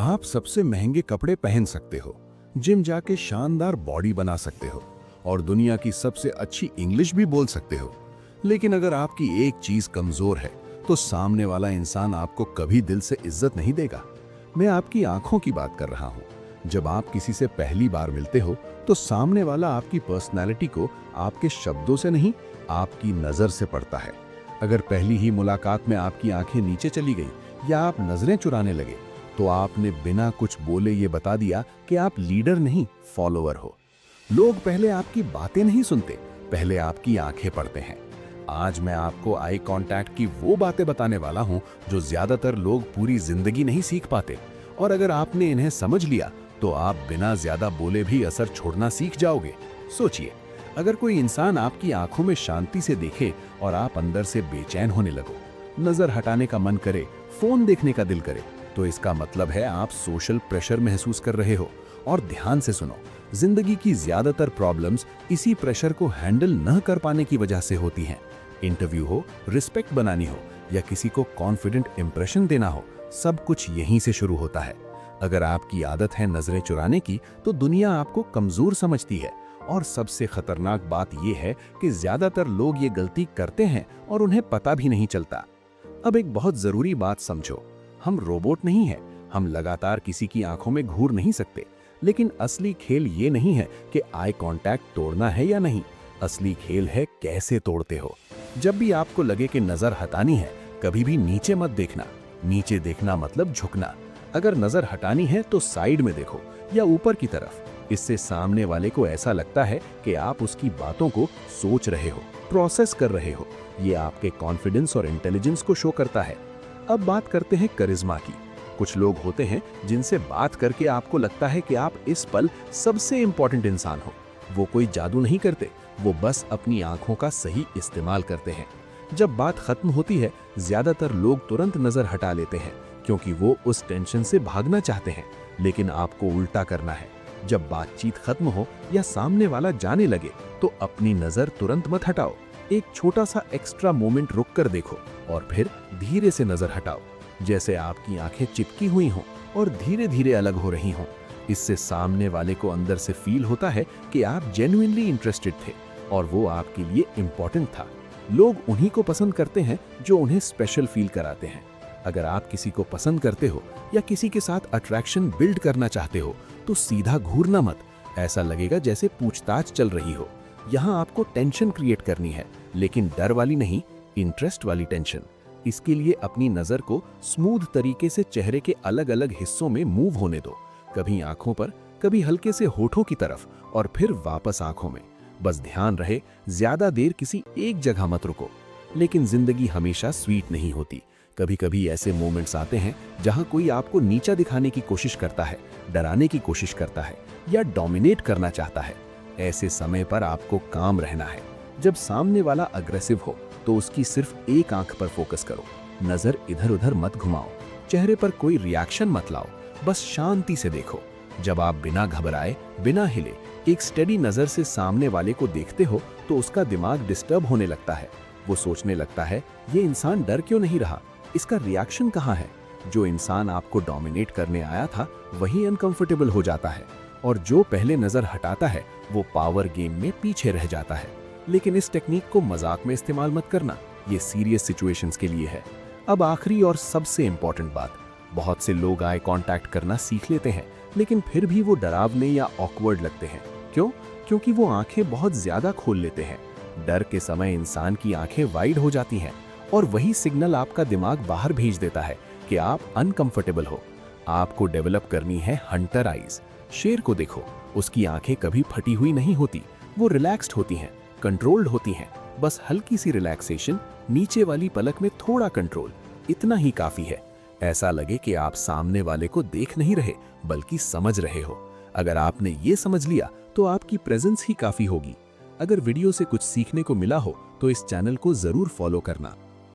आप सबसे महंगे कपड़े पहन सकते हो, जिम जाके शानदार बॉडी बना सकते हो और दुनिया की सबसे अच्छी इंग्लिश भी बोल सकते हो। लेकिन अगर आपकी एक चीज कमजोर है तो सामने वाला इंसान आपको कभी दिल से इज्जत नहीं देगा। मैं आपकी आंखों की बात कर रहा हूं। जब आप किसी से पहली बार मिलते हो तो सामने वाला आपकी पर्सनैलिटी को आपके शब्दों से नहीं, आपकी नजर से पढ़ता है। अगर पहली ही मुलाकात में आपकी आंखें नीचे चली गई या आप नजरें चुराने लगे तो आपने बिना कुछ बोले ये बता दिया कि आप लीडर नहीं, फॉलोअर हो। लोग पहले आपकी बातें नहीं सुनते, पहले आपकी आंखें पढ़ते हैं। आज मैं आपको आई कांटेक्ट की वो बातें बताने वाला हूं जो ज्यादातर लोग पूरी जिंदगी नहीं सीख पाते, और अगर आपने इन्हें समझ लिया तो आप बिना ज्यादा बोले भी असर छोड़ना सीख जाओगे। सोचिए, अगर कोई इंसान आपकी आंखों में शांति से देखे और आप अंदर से बेचैन होने लगो, नजर हटाने का मन करे, फोन देखने का दिल करे, तो इसका मतलब है आप सोशल प्रेशर महसूस कर रहे हो। और ध्यान से सुनो, जिंदगी की ज्यादातर प्रॉब्लम्स इसी प्रेशर को हैंडल न कर पाने की वजह से होती हैं। इंटरव्यू हो, रिस्पेक्ट बनानी हो या किसी को कॉन्फिडेंट इंप्रेशन देना हो, सब कुछ यहीं से शुरू होता है। अगर आपकी आदत है नजरें चुराने की तो दुनिया आपको कमजोर समझती है। और सबसे खतरनाक बात यह है कि ज्यादातर लोग ये गलती करते हैं और उन्हें पता भी नहीं चलता। अब एक बहुत जरूरी बात समझो, हम रोबोट नहीं हैं, हम लगातार किसी की आंखों में घूर नहीं सकते। लेकिन असली खेल ये नहीं है कि आई कांटेक्ट तोड़ना है या नहीं, असली खेल है कैसे तोड़ते हो। जब भी आपको लगे कि नजर हटानी है, कभी भी नीचे मत देखना। नीचे देखना मतलब झुकना। अगर नजर हटानी है तो साइड में देखो या ऊपर की तरफ। इससे सामने वाले को ऐसा लगता है कि आप उसकी बातों को सोच रहे हो, प्रोसेस कर रहे हो। ये आपके कॉन्फिडेंस और इंटेलिजेंस को शो करता है। अब बात करते हैं करिश्मा की। कुछ लोग होते हैं जिनसे बात करके आपको लगता है कि आप इस पल सबसे इंपॉर्टेंट इंसान हो। वो कोई जादू नहीं करते, वो बस अपनी आंखों का सही इस्तेमाल करते हैं। जब बात खत्म होती है, ज्यादातर लोग तुरंत नजर हटा लेते हैं क्योंकि वो उस टेंशन से भागना चाहते हैं। लेकिन आपको उल्टा करना है। जब बातचीत खत्म हो या सामने वाला जाने लगे तो अपनी नजर तुरंत मत हटाओ। एक छोटा सा एक्स्ट्रा मोमेंट रुक कर देखो और फिर धीरे से नजर हटाओ, जैसे आपकी आंखें चिपकी हुई हों और धीरे धीरे अलग हो रही हों। इससे सामने वाले को अंदर से फील होता है कि आप जेन्युइनली इंटरेस्टेड थे और वो आपके लिए इम्पोर्टेंट था। लोग उन्हीं को पसंद करते हैं जो उन्हें स्पेशल फील कराते हैं। अगर आप किसी को पसंद करते हो या किसी के साथ अट्रैक्शन बिल्ड करना चाहते हो तो सीधा घूरना मत। ऐसा लगेगा जैसे पूछताछ चल रही हो। यहाँ आपको टेंशन क्रिएट करनी है, लेकिन डर वाली नहीं, इंटरेस्ट वाली टेंशन। इसके लिए अपनी नजर को स्मूथ तरीके से चेहरे के अलग अलग हिस्सों में मूव होने दो। कभी आंखों पर, कभी हल्के से होठों की तरफ और फिर वापस आंखों में। बस ध्यान रहे, ज्यादा देर किसी एक जगह मत रुको। लेकिन जिंदगी हमेशा स्वीट नहीं होती। कभी कभी ऐसे मोमेंट्स आते हैं जहां कोई आपको नीचा दिखाने की कोशिश करता है, डराने की कोशिश करता है या डोमिनेट करना चाहता है। ऐसे समय पर आपको काम रहना है। जब सामने वाला अग्रेसिव हो तो उसकी सिर्फ एक आंख पर फोकस करो। नजर इधर उधर मत घुमाओ, चेहरे पर कोई रिएक्शन मत लाओ, बस शांति से देखो। जब आप बिना घबराए, बिना हिले, एक स्टेडी नजर से सामने वाले को देखते हो तो उसका दिमाग डिस्टर्ब होने लगता है। वो सोचने लगता है, ये इंसान डर क्यों नहीं रहा, इसका रिएक्शन कहाँ है। जो इंसान आपको डोमिनेट करने आया था वही अनकंफर्टेबल हो जाता है, और जो पहले नजर हटाता है वो पावर गेम में पीछे रह जाता है। लेकिन इस टेक्निक को मजाक में इस्तेमाल मत करना, ये सीरियस सिचुएशंस के लिए है। अब आखिरी और सबसे इंपॉर्टेंट बात, बहुत से लोग आई कांटेक्ट करना सीख लेते हैं लेकिन फिर भी वो डरावने या ऑकवर्ड लगते हैं। क्यों? क्योंकि वो आंखें बहुत ज्यादा खोल लेते हैं। डर के समय इंसान की आंखें वाइड हो जाती हैं और वही सिग्नल आपका दिमाग बाहर भेज देता है कि आप अनकंफर्टेबल हो। आपको डेवलप करनी है हंटर आईज। शेर को देखो, उसकी आंखें कभी फटी हुई नहीं होती, वो रिलैक्स्ड होती हैं, कंट्रोल्ड होती हैं। बस हल्की सी रिलैक्सेशन, नीचे वाली पलक में थोड़ा कंट्रोल, इतना ही काफी है। ऐसा लगे कि आप सामने वाले को देख नहीं रहे बल्कि समझ रहे हो। अगर आपने ये समझ लिया तो आपकी प्रेजेंस ही काफी होगी। अगर वीडियो से कुछ सीखने को मिला हो तो इस चैनल को जरूर फॉलो करना।